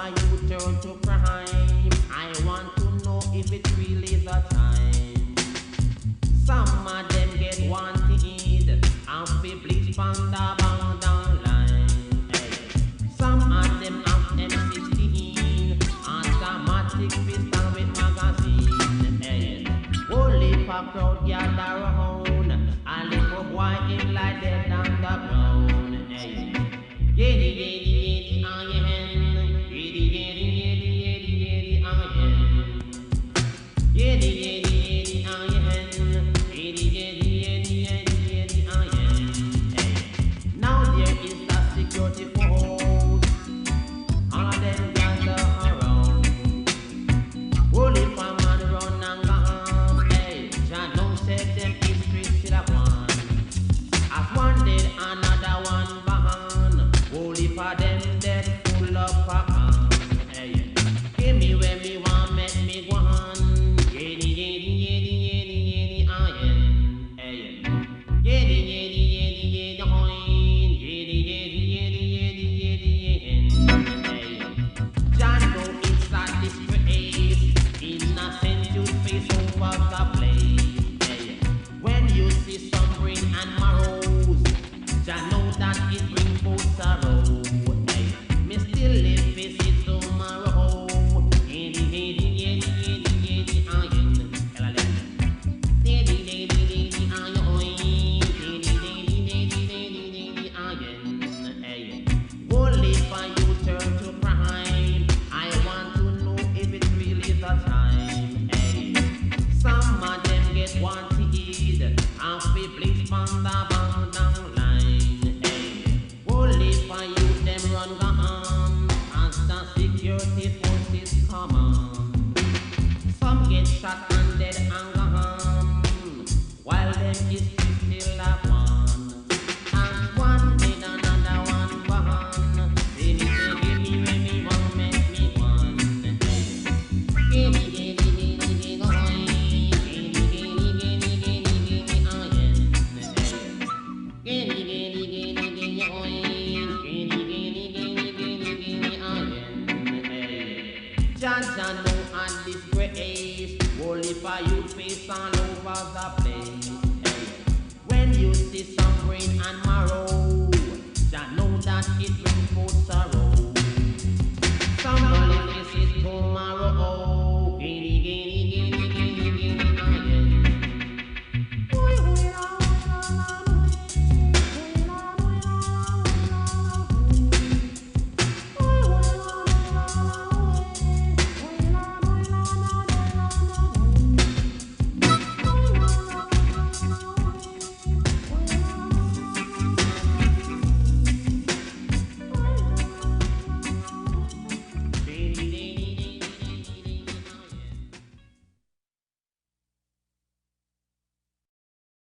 for you turn to crime. I want to know if it really is the time. Some of them get wanted and be bleached from the bound down line. Hey. Some of them have M16 automatic pistol with magazine. Hey. Only for crowd gather around, a little boy him like dead on the ground. Hey. Yeddy, yeddy, yeddy, on your hand. Yeddy, yeddy, yeddy, yeddy, yeddy, on your hand. Yeddy, yeddy, yeddy, on your hand. Yeddy, yeddy, yeddy, yeddy, yeddy, on your hand. Hey. Now there is the security force. All of them gather around. Only for man run and go home. Hey, Jah don't set them history till a one. As one dead, another one behind. Only for them dead full of popcorn. Hey, give me where me want, make me go on. Yeddy, yeddy, yeddy, yeddy, yeddy, iron. Hey, yeddy, yeddy, yeddy, yeddy, iron. Yeddy, yeddy, yeddy, yeddy, yeddy, yeddy. Hey, Jah know it's a disgrace. Innocent youth face over the place. Hey, when you see some green and marrows, Jah know that it brings both sorrow. Hey, me still live face it tomorrow. Yeddy, yeddy, yeddy, yeddy, yeddy, iron. Yeddy, yeddy, yeddy, iron. Yeddy, yeddy, yeddy, yeddy, yeddy, iron. Hey, only for you turn to crime. I want to know if it really is the time. Hey, some of them get wanted and be bleached from the bound down line. Hey, only for you them run go on as the security forces come on. Some get shot and dead and go on, while them is still a one. And one dead another one go on. They need to give me when me want, make me one. Hey, give me, give me, give me, give me, go on. Give me, give me, give me, give me, give me, iron. Hey, give me, give me, give me, give me, oil. Give me, give me, give me, give me, give me, iron. Hey, Jah know and disgrace. Only for you face all over the place. Hey, when you see some green and marrow, Jah know that it brings both sorrow.